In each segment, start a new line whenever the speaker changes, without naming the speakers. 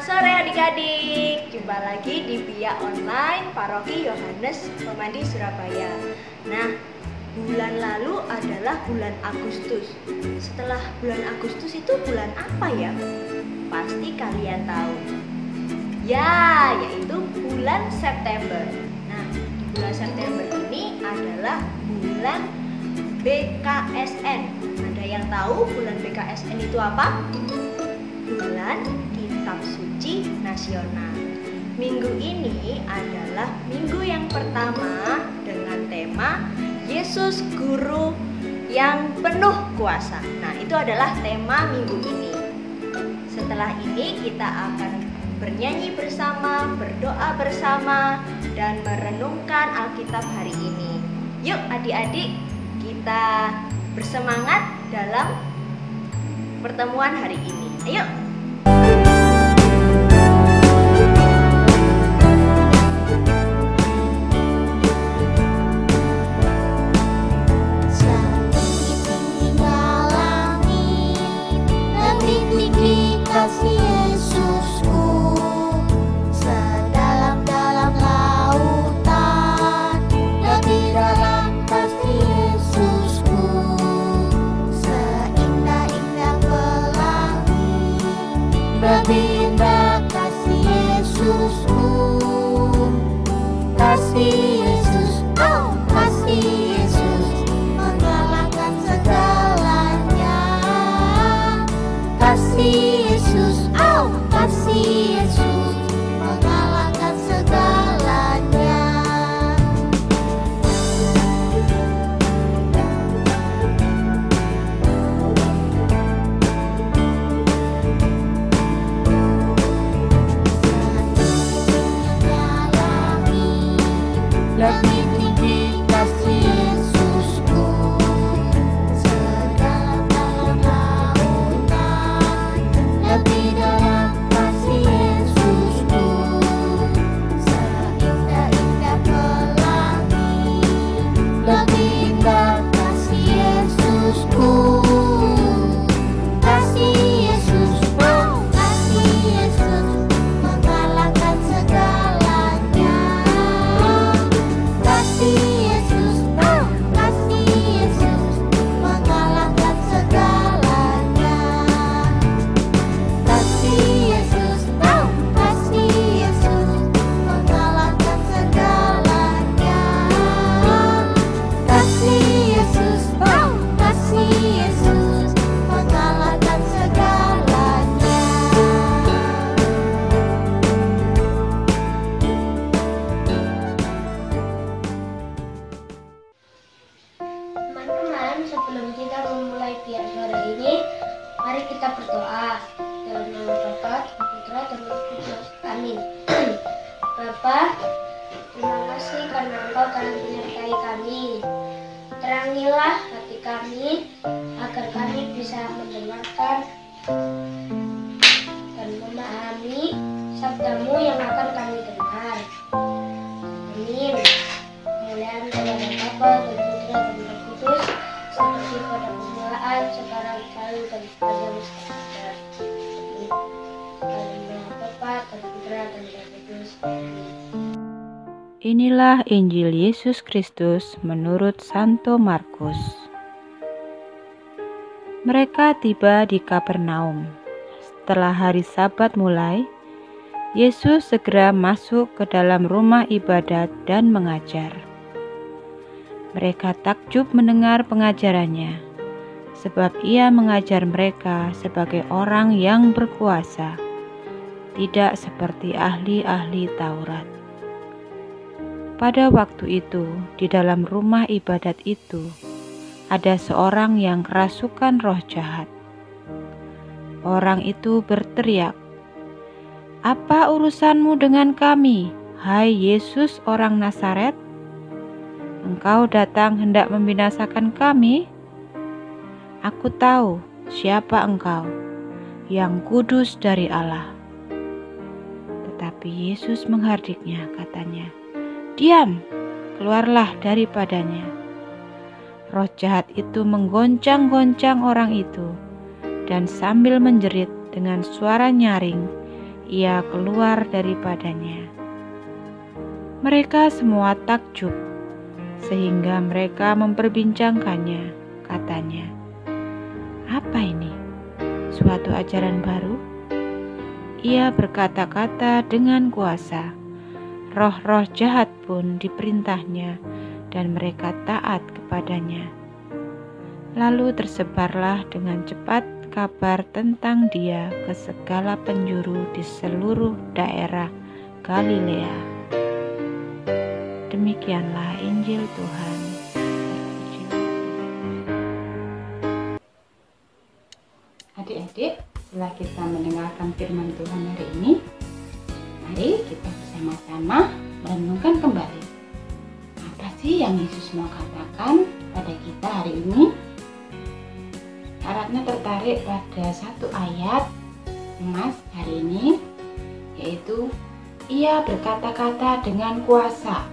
sore adik-adik, jumpa lagi di Via Online Paroki Yohanes Pemandi Surabaya. Nah, bulan lalu adalah bulan Agustus. Setelah bulan Agustus itu bulan apa ya? Pasti kalian tahu. Ya, yaitu bulan September. Nah, di bulan September ini adalah bulan BKSN. Ada yang tahu bulan BKSN itu apa? Bulan Kitab Suci Nasional. Minggu ini adalah minggu yang pertama dengan tema Yesus Guru yang penuh kuasa. Nah, itu adalah tema minggu ini. Setelah ini kita akan bernyanyi bersama, berdoa bersama, dan merenungkan Alkitab hari ini. Yuk adik-adik, kita bersemangat dalam pertemuan hari ini. Ayo!
Lebih indah kasih Yesusku, kasih Yesus, oh kasih Yesus mengalahkan segalanya. Kasih Yesus, oh kasih Yesus mengalahkan segalanya. Lebih tinggi kasih Yesusku, sedalam-dalam lautan. Lebih dalam kasih Yesusku, seindah-indah pelangi. Lebih indah kasih Yesusku, kasih Yesus, oh kasih Yesus mengalahkan segalanya. Kasih Yesus, oh kasih Yesus mengalahkan segalanya. Kasih Yesus, oh kasih Yesus mengalahkan segalanya. Kasih Yesus, oh kasih Yesus mengalahkan segalanya.
Teman-teman, sebelum kita memulai Via sore ini, mari kita berdoa. Dalam nama Bapa, dan Putra, dan Roh Kudus. Amin. Bapa, terima kasih karena Engkau telah menyertai kami. Terangilah hati kami, agar kami bisa mendengarkan dan memahami sabdamu yang akan kami dengar. Amin. Kemuliaan kepada Bapa dan Putra dan Roh Kudus, seperti pada permulaan, sekarang, selalu, dan sepanjang masa. Amin. Dalam nama Bapa dan Putra dan Roh Kudus. Amin.
Inilah Injil Yesus Kristus menurut Santo Markus. Mereka tiba di Kapernaum. Setelah hari Sabat mulai, Yesus segera masuk ke dalam rumah ibadat dan mengajar. Mereka takjub mendengar pengajarannya, sebab ia mengajar mereka sebagai orang yang berkuasa, tidak seperti ahli-ahli Taurat. Pada waktu itu, di dalam rumah ibadat itu, ada seorang yang kerasukan roh jahat. Orang itu berteriak, "Apa urusanmu dengan kami, hai Yesus orang Nazaret? Engkau datang hendak membinasakan kami? Aku tahu siapa engkau, yang kudus dari Allah." Tetapi Yesus menghardiknya, katanya, "Diam, keluarlah daripadanya." Roh jahat itu menggoncang-goncang orang itu, dan sambil menjerit dengan suara nyaring, ia keluar daripadanya. Mereka semua takjub, sehingga mereka memperbincangkannya. Katanya, "Apa ini? Suatu ajaran baru?" Ia berkata-kata dengan kuasa. Roh-roh jahat pun diperintahnya, dan mereka taat kepadanya. Lalu tersebarlah dengan cepat kabar tentang Dia ke segala penjuru di seluruh daerah Galilea. Demikianlah Injil Tuhan.
Adik-adik, setelah kita mendengarkan firman Tuhan hari ini, mari kita bersama-sama merenungkan kembali. Apa sih yang Yesus mau katakan pada kita hari ini? Harapnya tertarik pada satu ayat Mas hari ini, yaitu Ia berkata-kata dengan kuasa.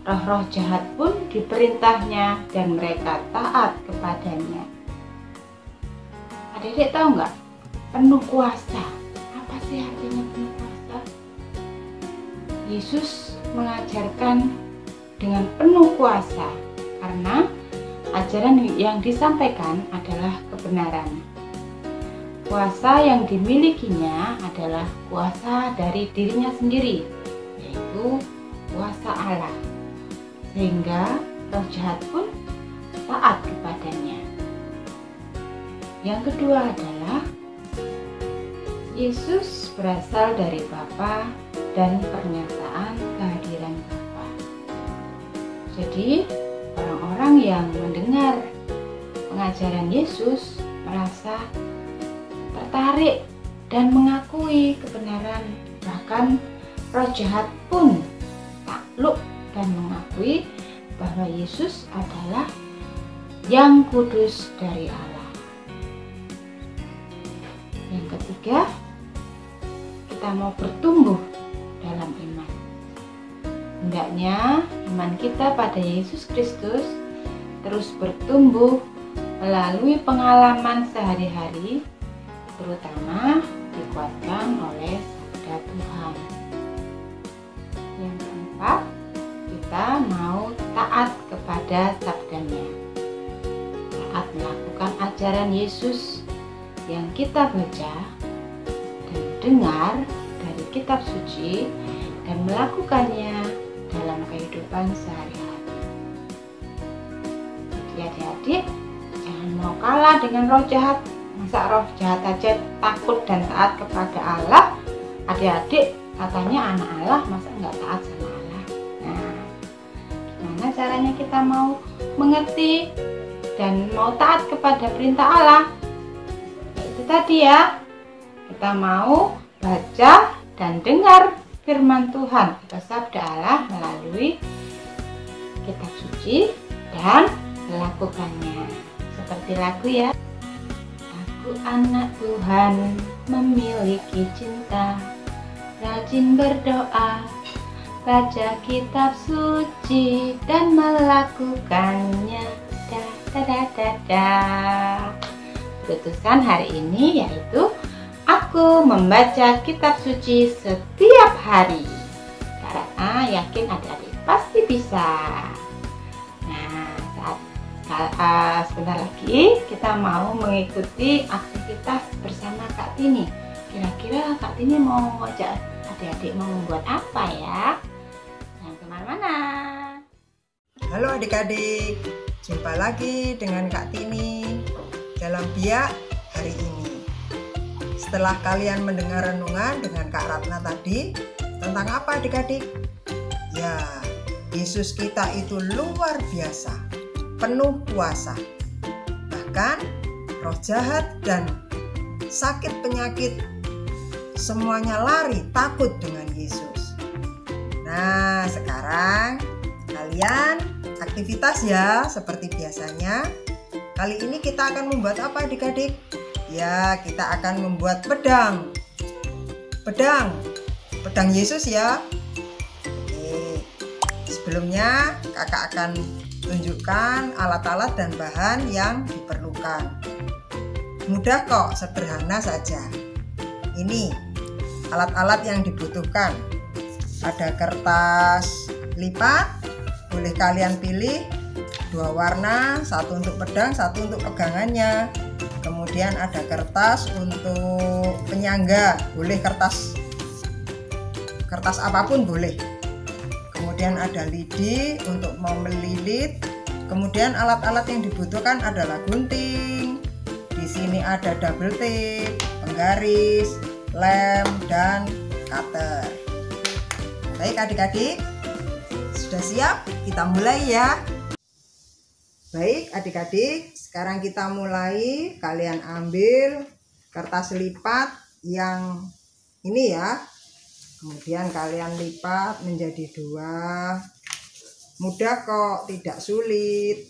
Roh-roh jahat pun diperintahnya dan mereka taat kepadanya. Adik-adik tahu nggak? Penuh kuasa. Apa sih artinya penuh kuasa? Yesus mengajarkan dengan penuh kuasa karena ajaran yang disampaikan adalah kebenaran. Kuasa yang dimilikinya adalah kuasa dari dirinya sendiri, yaitu kuasa Allah. Sehingga roh jahat pun taat kepadanya. Yang kedua adalah Yesus berasal dari Bapa dan pernyataan kehadiran Bapa. Jadi orang-orang yang mendengar pengajaran Yesus merasa tertarik dan mengakui kebenaran. Bahkan roh jahat pun takluk dan mengakui bahwa Yesus adalah yang kudus dari Allah. Yang ketiga, kita mau bertumbuh dalam iman. Hendaknya iman kita pada Yesus Kristus terus bertumbuh melalui pengalaman sehari-hari, terutama dikuatkan oleh sabda Tuhan. Yang keempat, kita mau taat kepada sabdanya. Taat melakukan ajaran Yesus yang kita baca dan dengar dari kitab suci dan melakukannya dalam kehidupan sehari-hari. Jadi adik-adik, jangan mau kalah dengan roh jahat. Masa roh jahat aja takut dan taat kepada Allah? Adik-adik, katanya anak Allah, masa nggak taat sama Allah? Nah, gimana caranya kita mau mengerti dan mau taat kepada perintah Allah? Itu tadi ya, kita mau baca dan dengar firman Tuhan atau sabda Allah melalui kitab suci dan melakukannya. Seperti lagu ya. Aku anak Tuhan, memiliki cinta, rajin berdoa, baca kitab suci dan melakukannya. Keputusan hari ini yaitu aku membaca kitab suci setiap hari, karena yakin adik-adik pasti bisa. Nah, sebentar lagi kita mau mengikuti aktivitas bersama Kak Tini. Kira-kira Kak Tini mau ngajak adik-adik mau membuat apa ya? Jangan kemana-mana.
Halo adik-adik, jumpa lagi dengan Kak Tini dalam Biak hari ini. Setelah kalian mendengar renungan dengan Kak Ratna tadi, tentang apa adik-adik? Ya, Yesus kita itu luar biasa, penuh kuasa. Bahkan roh jahat dan sakit penyakit semuanya lari takut dengan Yesus. Nah, sekarang kalian aktivitas ya seperti biasanya. Kali ini kita akan membuat apa adik-adik? Ya, kita akan membuat pedang. Pedang Yesus ya. Oke. Sebelumnya kakak akan tunjukkan alat-alat dan bahan yang diperlukan. Mudah kok, sederhana saja. Ini alat-alat yang dibutuhkan. Ada kertas lipat, boleh kalian pilih 2 warna, satu untuk pedang, satu untuk pegangannya. Kemudian ada kertas untuk penyangga, boleh kertas apapun boleh. Kemudian ada lidi untuk mau melilit. Kemudian alat-alat yang dibutuhkan adalah gunting. Di sini ada double tape, penggaris, lem, dan cutter. Baik adik-adik, sudah siap? Kita mulai ya. Baik adik-adik, sekarang kita mulai. Kalian ambil kertas lipat yang ini ya. Kemudian kalian lipat menjadi 2. Mudah kok, tidak sulit.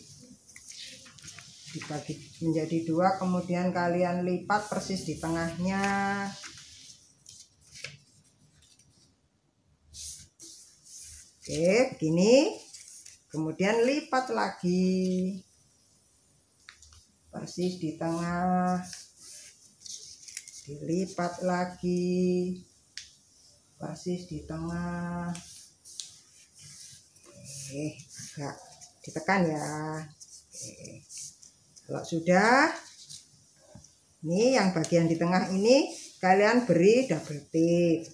Dibagi menjadi 2, kemudian kalian lipat persis di tengahnya. Oke, begini. Kemudian lipat lagi persis di tengah, dilipat lagi persis di tengah. Oke, agak ditekan ya. Oke. Kalau sudah, ini yang bagian di tengah ini kalian beri double tape.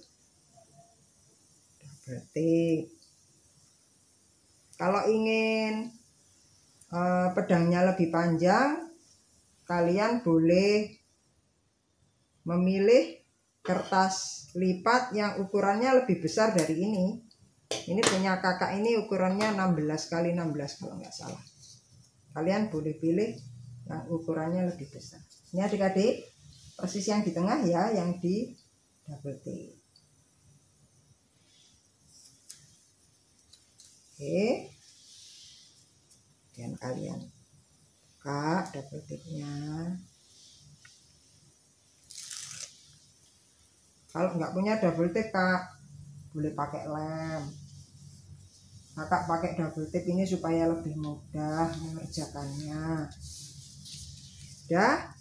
Double tape. Kalau ingin pedangnya lebih panjang, kalian boleh memilih kertas lipat yang ukurannya lebih besar dari ini. Ini punya kakak ini ukurannya 16 x 16 kalau nggak salah. Kalian boleh pilih yang ukurannya lebih besar. Ini adik-adik, persis yang di tengah ya, yang di double tape. Oke. Dan kalian buka double tape-nya. Kalau nggak punya double tape, Kak, boleh pakai lem. Kakak pakai double tape ini supaya lebih mudah mengerjakannya. Sudah?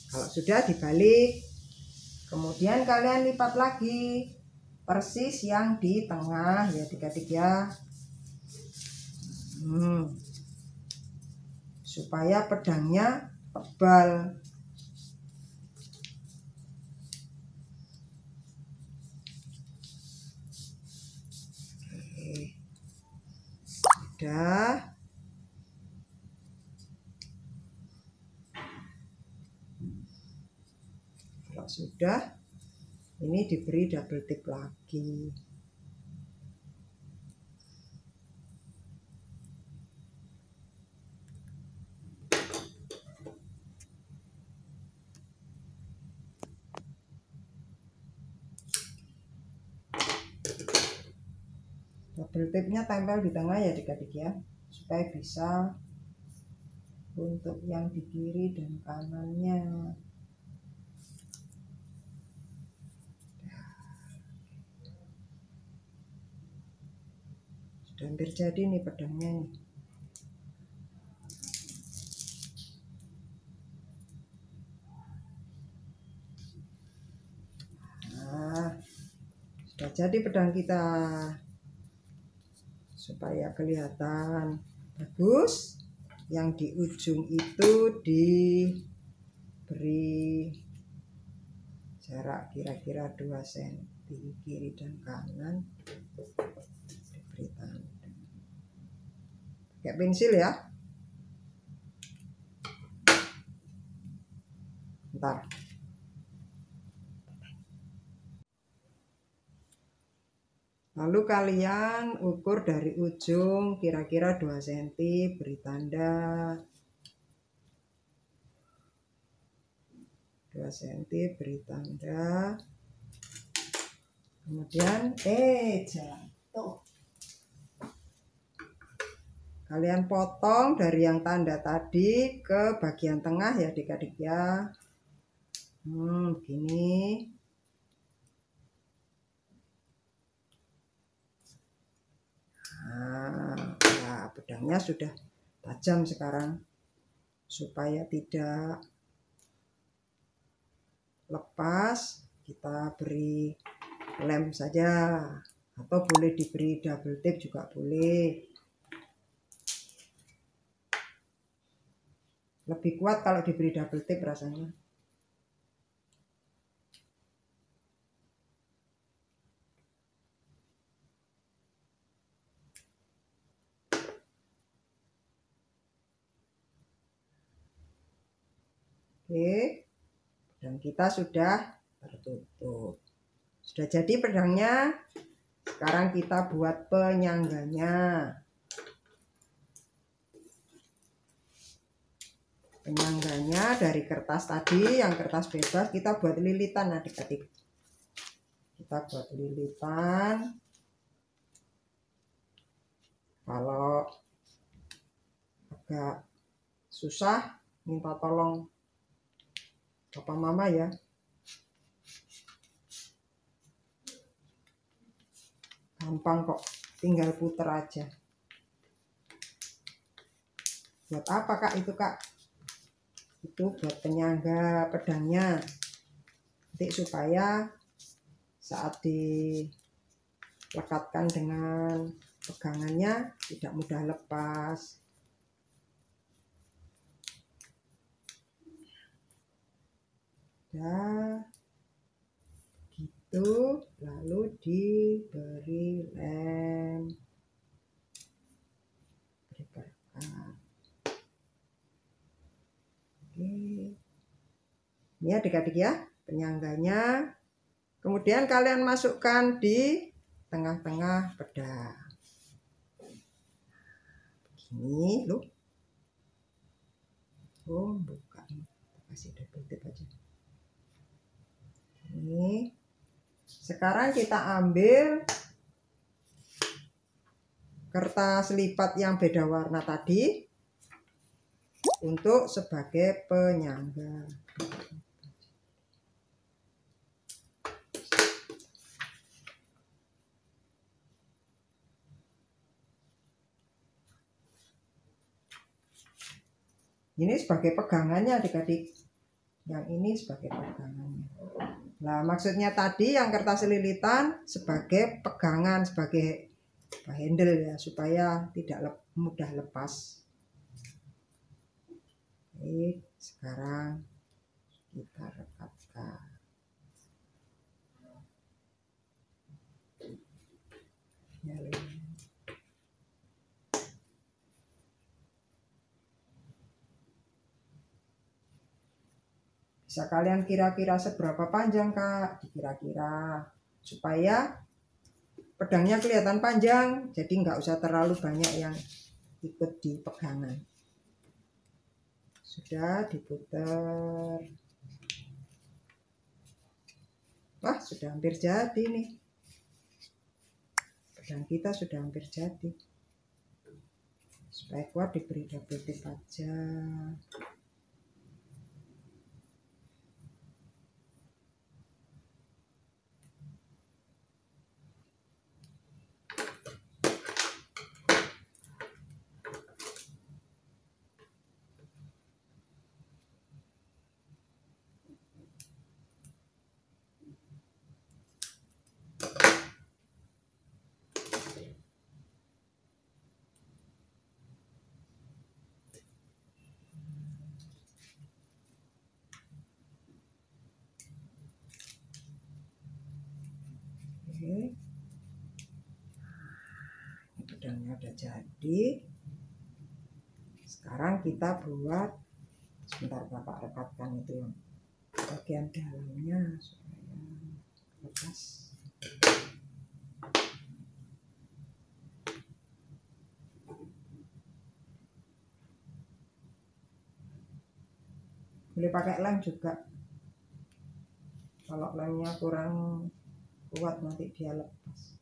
Kalau sudah dibalik. Kemudian kalian lipat lagi persis yang di tengah ya adik-adik ya. Supaya pedangnya tebal. Sudah. Kalau sudah, ini diberi double tape lagi. Double tape-nya tempel di tengah ya adik-adik ya, supaya bisa untuk yang di kiri dan kanannya. Sudah hampir jadi nih pedangnya nih. Nah, sudah jadi pedang kita. Supaya kelihatan bagus, yang di ujung itu diberi jarak kira-kira 2 cm kiri dan kanan, diberi tanda pakai pensil ya. Bentar. Lalu kalian ukur dari ujung kira-kira 2 cm, beri tanda 2 cm, beri tanda. Kemudian jatuh. Kalian potong dari yang tanda tadi ke bagian tengah ya adik-adik ya. Begini. Nah, pedangnya sudah tajam sekarang. Supaya tidak lepas, kita beri lem saja, atau boleh diberi double tape juga boleh. Lebih kuat kalau diberi double tape rasanya. Oke, pedang kita sudah tertutup. Sudah jadi pedangnya. Sekarang kita buat penyangganya. Penyangganya dari kertas tadi, yang kertas bebas, kita buat lilitan adik-adik. Kita buat lilitan. Kalau agak susah, minta tolong papa mama ya. Gampang kok, tinggal puter aja. Buat apa kak itu kak? Itu buat penyangga pedangnya. Nanti supaya saat dilekatkan dengan pegangannya tidak mudah lepas. Nah, gitu, lalu diberi lem, beri perekat. Oke, ini adik-adik ya penyangganya. Kemudian kalian masukkan di tengah-tengah pedang. Begini loh. Oh, buka. Kasih double tape aja. Ini. Sekarang kita ambil kertas lipat yang beda warna tadi untuk sebagai penyangga. Ini sebagai pegangannya adik-adik. Yang ini sebagai pegangannya. Nah, maksudnya tadi yang kertas lilitan sebagai pegangan, sebagai handle ya, supaya tidak mudah lepas. Oke, sekarang kita rekatkan. Bisa kalian kira-kira seberapa panjang kak? Dikira-kira supaya pedangnya kelihatan panjang, jadi nggak usah terlalu banyak yang ikut di pegangan. Sudah diputar. Wah, sudah hampir jadi nih. Pedang kita sudah hampir jadi. Supaya kuat diberi double tape aja. Oke. Pedangnya udah jadi. Sekarang kita buat, sebentar bapak rekatkan itu yang bagian dalamnya supaya lepas. Boleh pakai lem juga. Kalau lemnya kurang kuat nanti dia lepas.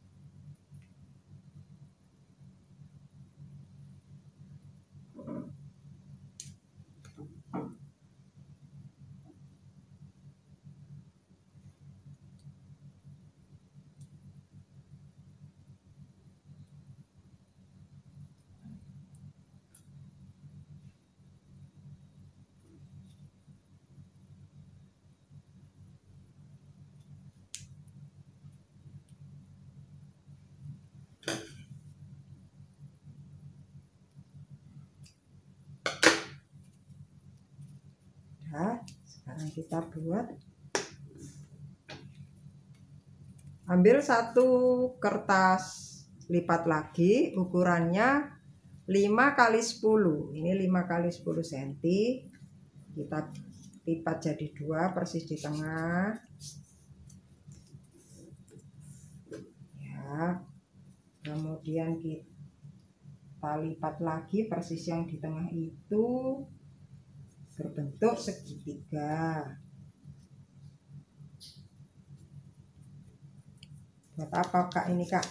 kita buat. Ambil satu kertas lipat lagi, ukurannya 5 kali 10. Ini 5 kali 10 cm. Kita lipat jadi 2 persis di tengah. Ya. Kemudian kita lipat lagi persis yang di tengah itu berbentuk segitiga. Buat apa Kak ini Kak?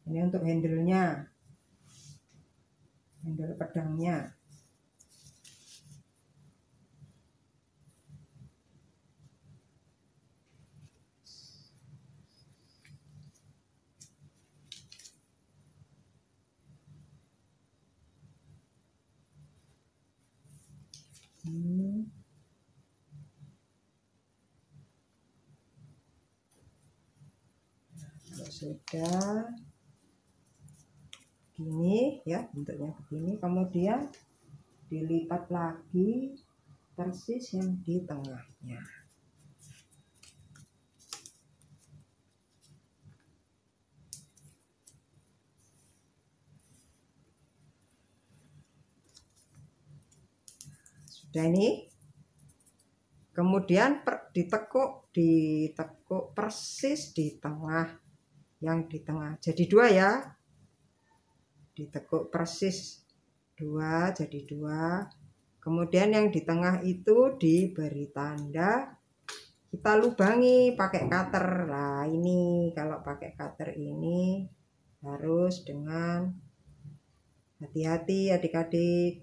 Ini untuk handle-nya, handle pedangnya. Kalau sudah begini ya, bentuknya begini, kemudian dilipat lagi persis yang di tengahnya. Sudah ini. Kemudian ditekuk persis di tengah, yang di tengah. Jadi 2 ya. Ditekuk persis 2 jadi 2. Kemudian yang di tengah itu diberi tanda, kita lubangi pakai cutter. Nah ini kalau pakai cutter ini harus dengan hati-hati adik-adik,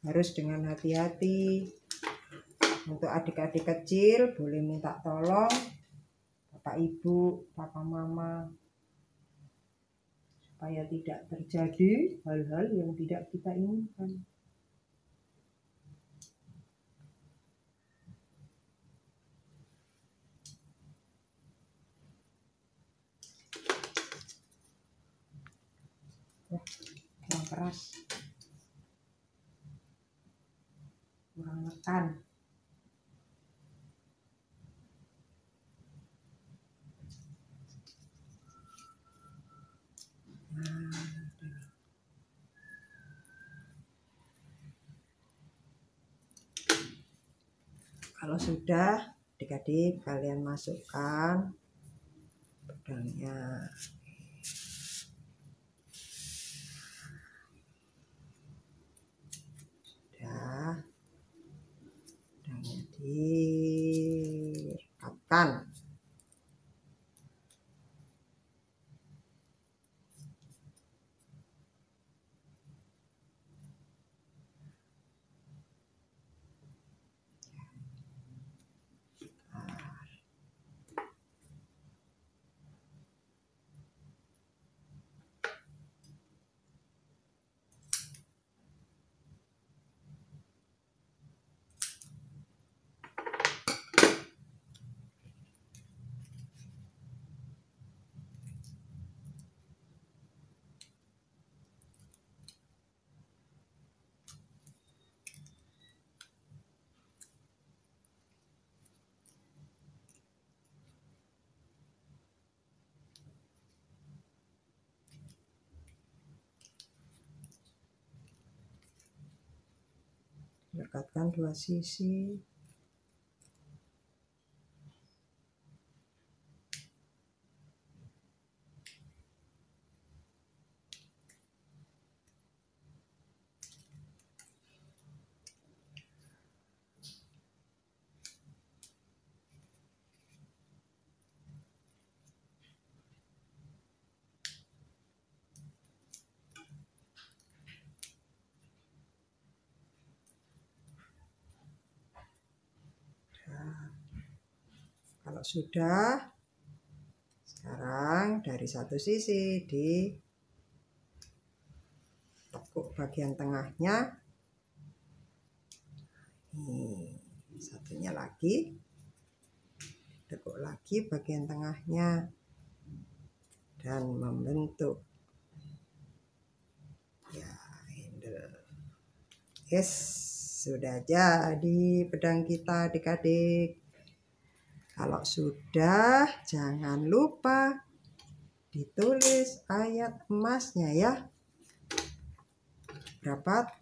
harus dengan hati-hati. Untuk adik-adik kecil boleh minta tolong bapak ibu, papa mama, supaya tidak terjadi hal-hal yang tidak kita inginkan. Kurang keras, kurang nekan. Kalau sudah, adik-adik kalian masukkan pedangnya. Sudah, pedangnya direkatkan. Dekatkan 2 sisi. Kalau sudah, sekarang dari satu sisi ditekuk bagian tengahnya. Satunya lagi, tekuk lagi bagian tengahnya dan membentuk ya handle. Yes, Sudah jadi pedang kita adik-adik. Kalau sudah, jangan lupa ditulis ayat emasnya ya. Berapa?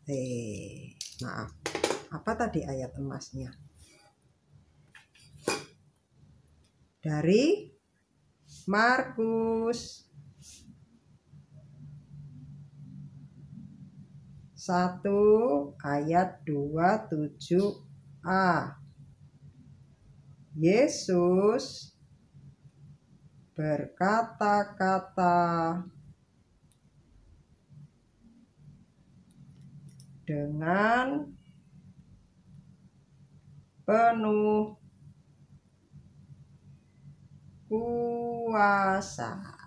Maaf. Apa tadi ayat emasnya? Dari Markus 1 ayat 27a. Yesus berkata-kata dengan penuh kuasa.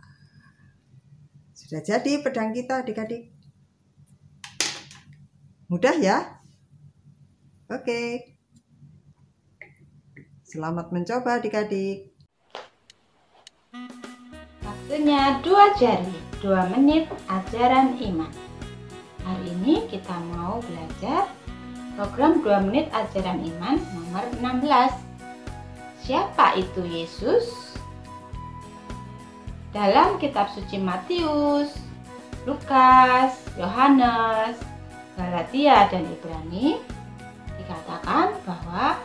Sudah jadi pedang kita adik-adik. Mudah ya? Oke. Selamat mencoba adik-adik.
Waktunya 2 jari, 2 menit ajaran iman. Hari ini kita mau belajar program 2 menit ajaran iman nomor 16. Siapa itu Yesus? Dalam kitab suci Matius, Lukas, Yohanes, Galatia, dan Ibrani dikatakan bahwa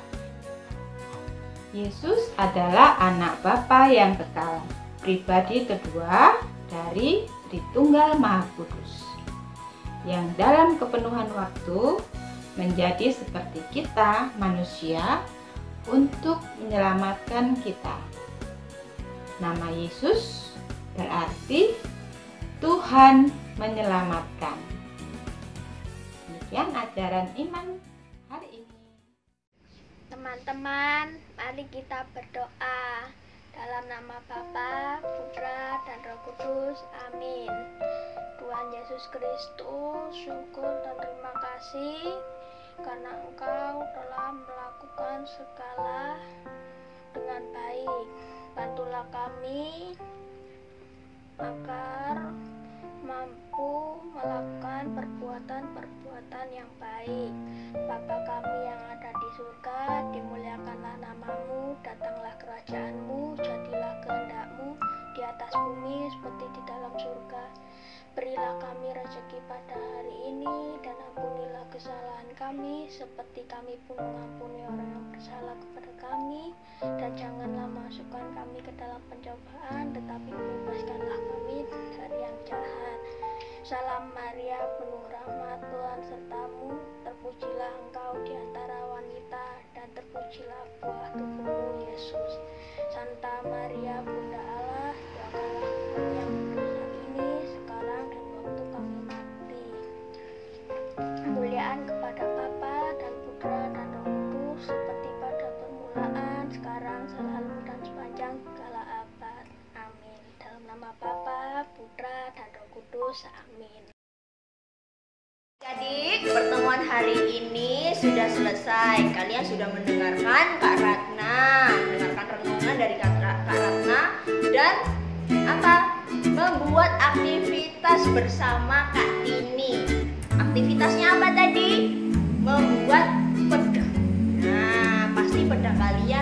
Yesus adalah anak Bapa yang kekal, pribadi kedua dari Tritunggal Maha Kudus, yang dalam kepenuhan waktu menjadi seperti kita manusia untuk menyelamatkan kita. Nama Yesus berarti Tuhan menyelamatkan. Demikian ajaran iman hari ini.
Teman-teman, mari kita berdoa. Dalam nama Bapa, Putra, dan Roh Kudus. Amin. Tuhan Yesus Kristus, syukur dan terima kasih karena Engkau telah melakukan segala dengan baik. Bantulah kami agar mampu melakukan perbuatan-perbuatan yang baik. Bapa kami yang ada di surga, dimuliakanlah namamu, datanglah kerajaanmu, jadilah kehendak-mu di atas bumi seperti di dalam surga. Berilah kami rezeki pada hari ini, dan ampunilah kesalahan kami seperti kami pun mengampuni orang yang bersalah kepada kami, dan janganlah masukkan kami ke dalam pencobaan, tetapi bebaskanlah kami dari yang jahat. Salam Maria, penuh rahmat, Tuhan sertamu, terpujilah engkau di antara wanita, dan terpujilah buah tubuhmu Yesus. Santa Maria, Bunda Allah, doakanlah kami yang berdosa ini sekarang dan waktu kami mati. Kemuliaan kepada Bapa dan Putra dan Roh Kudus, seperti pada permulaan, sekarang, selalu, dan sepanjang segala abad. Amin. Dalam nama Bapa, Putra, dan Roh Kudus. Amin.
Adik, pertemuan hari ini sudah selesai. Kalian sudah mendengarkan Kak Ratna, mendengarkan renungan dari Kak Ratna, dan membuat aktivitas bersama Kak Tini. Aktivitasnya apa tadi? Membuat pedang. Nah, pasti pedang kalian